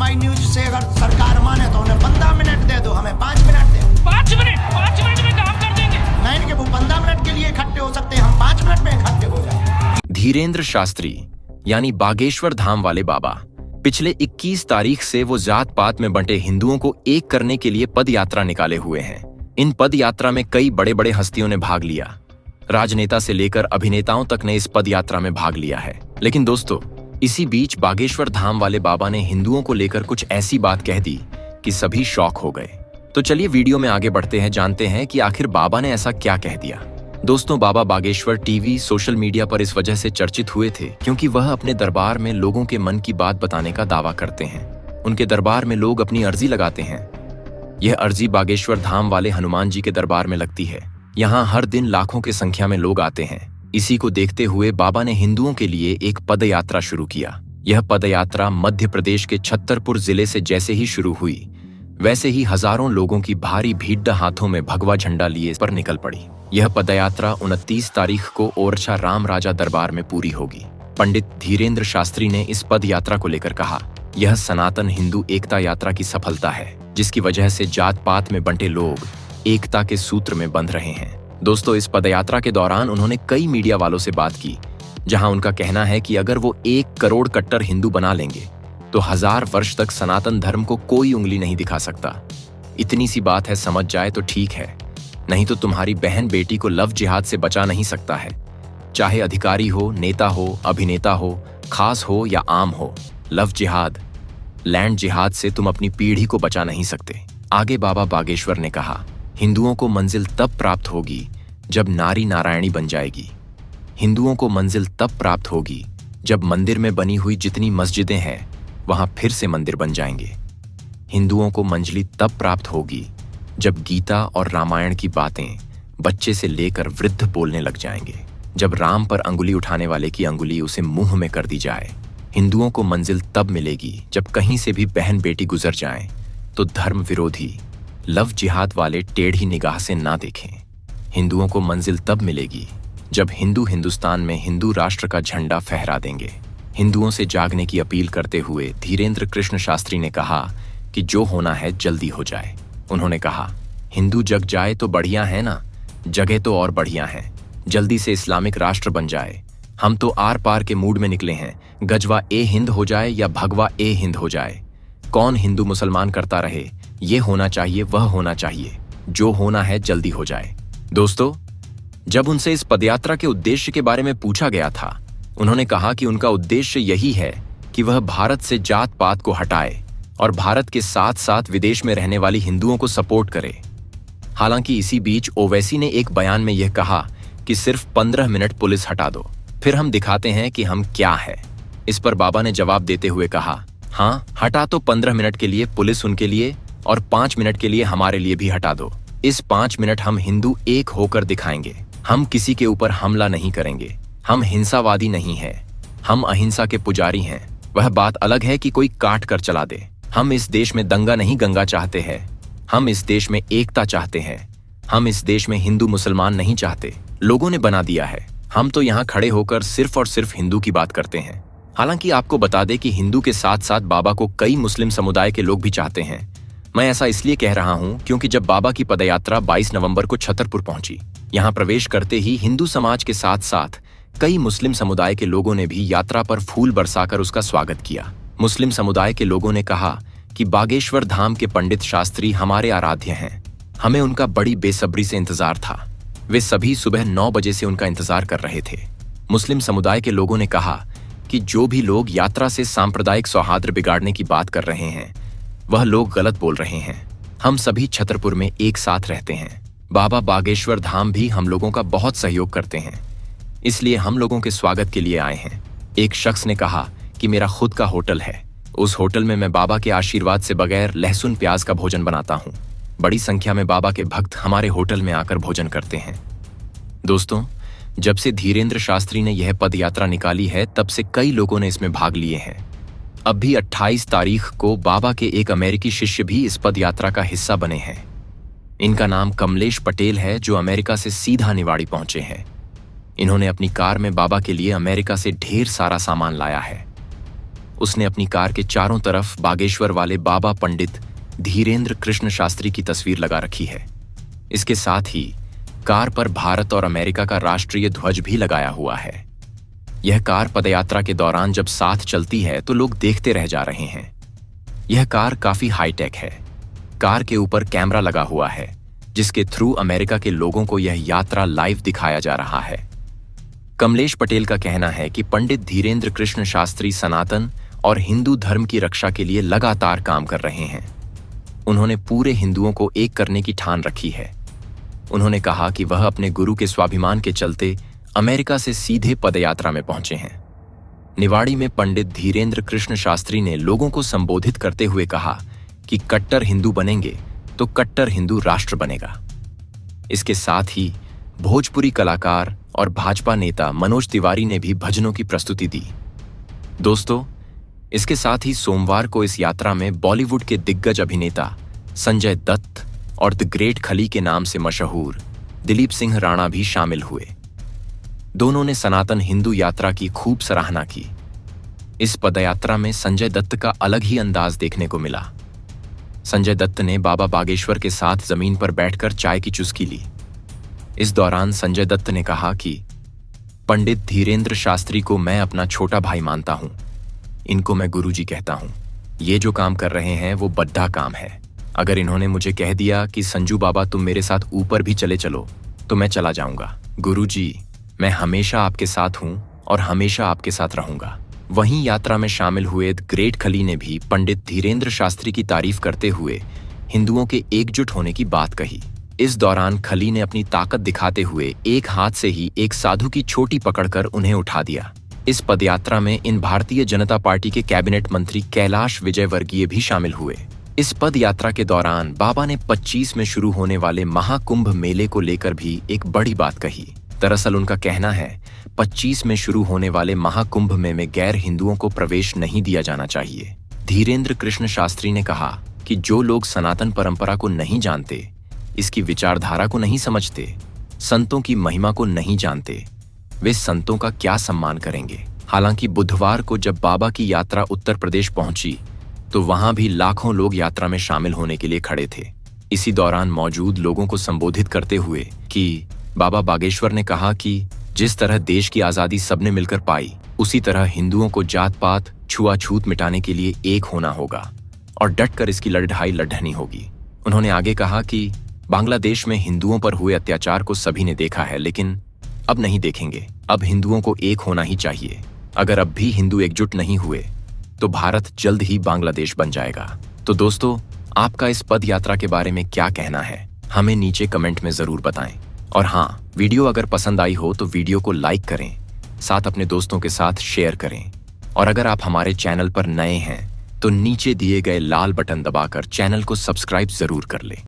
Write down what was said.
हमारी न्यूज से अगर सरकार माने तो उन्हें 15 मिनट दे दो, हमें 5 मिनट दे। 5 मिनट में काम कर देंगे। नहीं कि वो 15 मिनट के लिए इकट्ठे हो सकते हैं, हम 5 मिनट में इकट्ठे हो जाए। धीरेंद्र शास्त्री यानी बागेश्वर धाम वाले बाबा पिछले 21 तारीख से वो जात पात में बंटे हिंदुओं को एक करने के लिए पद यात्रा निकाले हुए हैं। इन पद यात्रा में कई बड़े बड़े हस्तियों ने भाग लिया। राजनेता से लेकर अभिनेताओं तक ने इस पद यात्रा में भाग लिया है। लेकिन दोस्तों, इसी बीच बागेश्वर धाम वाले बाबा ने हिंदुओं को लेकर कुछ ऐसी बात कह दी कि सभी शॉक हो गए। तो चलिए वीडियो में आगे बढ़ते हैं, जानते हैं कि आखिर बाबा ने ऐसा क्या कह दिया। दोस्तों, बाबा बागेश्वर टीवी सोशल मीडिया पर इस वजह से चर्चित हुए थे क्योंकि वह अपने दरबार में लोगों के मन की बात बताने का दावा करते हैं। उनके दरबार में लोग अपनी अर्जी लगाते हैं। यह अर्जी बागेश्वर धाम वाले हनुमान जी के दरबार में लगती है। यहाँ हर दिन लाखों की संख्या में लोग आते हैं। इसी को देखते हुए बाबा ने हिंदुओं के लिए एक पद यात्रा शुरू किया। यह पद यात्रा मध्य प्रदेश के छतरपुर जिले से जैसे ही शुरू हुई, वैसे ही हजारों लोगों की भारी भीड़ हाथों में भगवा झंडा लिए पर निकल पड़ी। यह पदयात्रा 29 तारीख को ओरछा राम राजा दरबार में पूरी होगी। पंडित धीरेंद्र शास्त्री ने इस पद यात्रा को लेकर कहा, यह सनातन हिंदू एकता यात्रा की सफलता है, जिसकी वजह से जात पात में बंटे लोग एकता के सूत्र में बंध रहे हैं। दोस्तों, इस पदयात्रा के दौरान उन्होंने कई मीडिया वालों से बात की, जहां उनका कहना है कि अगर वो 1 करोड़ कट्टर हिंदू बना लेंगे तो 1000 वर्ष तक सनातन धर्म को कोई उंगली नहीं दिखा सकता। इतनी सी बात है, समझ जाए तो ठीक है, नहीं तो तुम्हारी बहन बेटी को लव जिहाद से बचा नहीं सकता है। चाहे अधिकारी हो, नेता हो, अभिनेता हो, खास हो या आम हो, लव जिहाद, लैंड जिहाद से तुम अपनी पीढ़ी को बचा नहीं सकते। आगे बाबा बागेश्वर ने कहा, हिंदुओं को मंजिल तब प्राप्त होगी जब नारी नारायणी बन जाएगी। हिंदुओं को मंजिल तब प्राप्त होगी जब मंदिर में बनी हुई जितनी मस्जिदें हैं वहां फिर से मंदिर बन जाएंगे। हिंदुओं को मंजिल तब प्राप्त होगी जब गीता और रामायण की बातें बच्चे से लेकर वृद्ध बोलने लग जाएंगे। जब राम पर अंगुली उठाने वाले की अंगुली उसे मुंह में कर दी जाए। हिंदुओं को मंजिल तब मिलेगी जब कहीं से भी बहन बेटी गुजर जाए तो धर्म विरोधी लव जिहाद वाले टेढ़ी निगाह से ना देखें। हिंदुओं को मंजिल तब मिलेगी जब हिंदू हिंदुस्तान में हिंदू राष्ट्र का झंडा फहरा देंगे। हिंदुओं से जागने की अपील करते हुए धीरेंद्र कृष्ण शास्त्री ने कहा कि जो होना है जल्दी हो जाए। उन्होंने कहा, हिंदू जग जाए तो बढ़िया है ना, जगह तो और बढ़िया है, जल्दी से इस्लामिक राष्ट्र बन जाए। हम तो आर पार के मूड में निकले हैं, गजवा ए हिंद हो जाए या भगवा ए हिंद हो जाए, कौन हिंदू मुसलमान करता रहे, ये होना चाहिए, वह होना चाहिए, जो होना है जल्दी हो जाए। दोस्तों, जब उनसे इस पदयात्रा के उद्देश्य के बारे में पूछा गया था, उन्होंने कहा कि उनका उद्देश्य यही है कि वह भारत से जात पात को हटाए और भारत के साथ साथ विदेश में रहने वाली हिंदुओं को सपोर्ट करे। हालांकि इसी बीच ओवैसी ने एक बयान में यह कहा कि सिर्फ 15 मिनट पुलिस हटा दो, फिर हम दिखाते हैं कि हम क्या है। इस पर बाबा ने जवाब देते हुए कहा, हाँ, हटा तो 15 मिनट के लिए पुलिस उनके लिए और 5 मिनट के लिए हमारे लिए भी हटा दो। इस 5 मिनट हम हिंदू एक होकर दिखाएंगे। हम किसी के ऊपर हमला नहीं करेंगे। हम हिंसावादी नहीं हैं, हम अहिंसा के पुजारी हैं। वह बात अलग है कि कोई काट कर चला दे। हम इस देश में दंगा नहीं गंगा चाहते हैं। हम इस देश में एकता चाहते हैं। हम इस देश में हिंदू मुसलमान नहीं चाहते। लोगों ने बना दिया है। हम तो यहाँ खड़े होकर सिर्फ और सिर्फ हिंदू की बात करते हैं। हालांकि आपको बता दें कि हिंदू के साथ साथ बाबा को कई मुस्लिम समुदाय के लोग भी चाहते हैं। मैं ऐसा इसलिए कह रहा हूँ क्योंकि जब बाबा की पदयात्रा 22 नवंबर को छतरपुर पहुंची, यहाँ प्रवेश करते ही हिंदू समाज के साथ साथ कई मुस्लिम समुदाय के लोगों ने भी यात्रा पर फूल बरसाकर उसका स्वागत किया। मुस्लिम समुदाय के लोगों ने कहा कि बागेश्वर धाम के पंडित शास्त्री हमारे आराध्य हैं। हमें उनका बड़ी बेसब्री से इंतजार था। वे सभी सुबह 9 बजे से उनका इंतजार कर रहे थे। मुस्लिम समुदाय के लोगों ने कहा कि जो भी लोग यात्रा से सांप्रदायिक सौहार्द बिगाड़ने की बात कर रहे हैं, वह लोग गलत बोल रहे हैं। हम सभी छतरपुर में एक साथ रहते हैं। बाबा बागेश्वर धाम भी हम लोगों का बहुत सहयोग करते हैं, इसलिए हम लोगों के स्वागत के लिए आए हैं। एक शख्स ने कहा कि मेरा खुद का होटल है, उस होटल में मैं बाबा के आशीर्वाद से बगैर लहसुन प्याज का भोजन बनाता हूँ। बड़ी संख्या में बाबा के भक्त हमारे होटल में आकर भोजन करते हैं। दोस्तों, जब से धीरेंद्र शास्त्री ने यह पद यात्रा निकाली है, तब से कई लोगों ने इसमें भाग लिए हैं। अब भी 28 तारीख को बाबा के एक अमेरिकी शिष्य भी इस पद यात्रा का हिस्सा बने हैं। इनका नाम कमलेश पटेल है, जो अमेरिका से सीधा निवाड़ी पहुंचे हैं। इन्होंने अपनी कार में बाबा के लिए अमेरिका से ढेर सारा सामान लाया है। उसने अपनी कार के चारों तरफ बागेश्वर वाले बाबा पंडित धीरेंद्र कृष्ण शास्त्री की तस्वीर लगा रखी है। इसके साथ ही कार पर भारत और अमेरिका का राष्ट्रीय ध्वज भी लगाया हुआ है। यह कार पदयात्रा के दौरान जब साथ चलती है तो लोग देखते रह जा रहे हैं। यह कार काफी हाईटेक है। कार के ऊपर कैमरा लगा हुआ है जिसके थ्रू अमेरिका के लोगों को यह यात्रा लाइव दिखाया जा रहा है। कमलेश पटेल का कहना है कि पंडित धीरेंद्र कृष्ण शास्त्री सनातन और हिंदू धर्म की रक्षा के लिए लगातार काम कर रहे हैं। उन्होंने पूरे हिंदुओं को एक करने की ठान रखी है। उन्होंने कहा कि वह अपने गुरु के स्वाभिमान के चलते अमेरिका से सीधे पदयात्रा में पहुंचे हैं। निवाड़ी में पंडित धीरेंद्र कृष्ण शास्त्री ने लोगों को संबोधित करते हुए कहा कि कट्टर हिंदू बनेंगे तो कट्टर हिंदू राष्ट्र बनेगा। इसके साथ ही भोजपुरी कलाकार और भाजपा नेता मनोज तिवारी ने भी भजनों की प्रस्तुति दी। दोस्तों, इसके साथ ही सोमवार को इस यात्रा में बॉलीवुड के दिग्गज अभिनेता संजय दत्त और द ग्रेट खली के नाम से मशहूर दिलीप सिंह राणा भी शामिल हुए। दोनों ने सनातन हिंदू यात्रा की खूब सराहना की। इस पदयात्रा में संजय दत्त का अलग ही अंदाज देखने को मिला। संजय दत्त ने बाबा बागेश्वर के साथ जमीन पर बैठकर चाय की चुस्की ली। इस दौरान संजय दत्त ने कहा कि पंडित धीरेंद्र शास्त्री को मैं अपना छोटा भाई मानता हूं। इनको मैं गुरुजी कहता हूं। ये जो काम कर रहे हैं वो बड्ढा काम है। अगर इन्होंने मुझे कह दिया कि संजू बाबा तुम मेरे साथ ऊपर भी चले चलो तो मैं चला जाऊंगा। गुरुजी, मैं हमेशा आपके साथ हूं और हमेशा आपके साथ रहूंगा। वहीं यात्रा में शामिल हुए द ग्रेट खली ने भी पंडित धीरेंद्र शास्त्री की तारीफ करते हुए हिंदुओं के एकजुट होने की बात कही। इस दौरान खली ने अपनी ताकत दिखाते हुए एक हाथ से ही एक साधु की छोटी पकड़कर उन्हें उठा दिया। इस पदयात्रा में इन भारतीय जनता पार्टी के कैबिनेट मंत्री कैलाश विजयवर्गीय भी शामिल हुए। इस पद यात्रा के दौरान बाबा ने 25 में शुरू होने वाले महाकुंभ मेले को लेकर भी एक बड़ी बात कही। दरअसल उनका कहना है 25 में शुरू होने वाले महाकुंभ में गैर हिंदुओं को प्रवेश नहीं दिया जाना चाहिए। धीरेंद्र कृष्ण शास्त्री ने कहा कि जो लोग सनातन परंपरा को नहीं जानते, इसकी विचारधारा को नहीं समझते, संतों की महिमा को नहीं जानते, वे संतों का क्या सम्मान करेंगे। हालांकि बुधवार को जब बाबा की यात्रा उत्तर प्रदेश पहुंची तो वहां भी लाखों लोग यात्रा में शामिल होने के लिए खड़े थे। इसी दौरान मौजूद लोगों को संबोधित करते हुए कि बाबा बागेश्वर ने कहा कि जिस तरह देश की आजादी सबने मिलकर पाई, उसी तरह हिंदुओं को जात पात छुआछूत मिटाने के लिए एक होना होगा और डटकर इसकी लड़ाई लड़नी होगी। उन्होंने आगे कहा कि बांग्लादेश में हिंदुओं पर हुए अत्याचार को सभी ने देखा है, लेकिन अब नहीं देखेंगे। अब हिंदुओं को एक होना ही चाहिए। अगर अब भी हिंदू एकजुट नहीं हुए तो भारत जल्द ही बांग्लादेश बन जाएगा। तो दोस्तों, आपका इस पद यात्रा के बारे में क्या कहना है, हमें नीचे कमेंट में जरूर बताएं। और हाँ, वीडियो अगर पसंद आई हो तो वीडियो को लाइक करें, साथ अपने दोस्तों के साथ शेयर करें। और अगर आप हमारे चैनल पर नए हैं तो नीचे दिए गए लाल बटन दबाकर चैनल को सब्सक्राइब जरूर कर लें।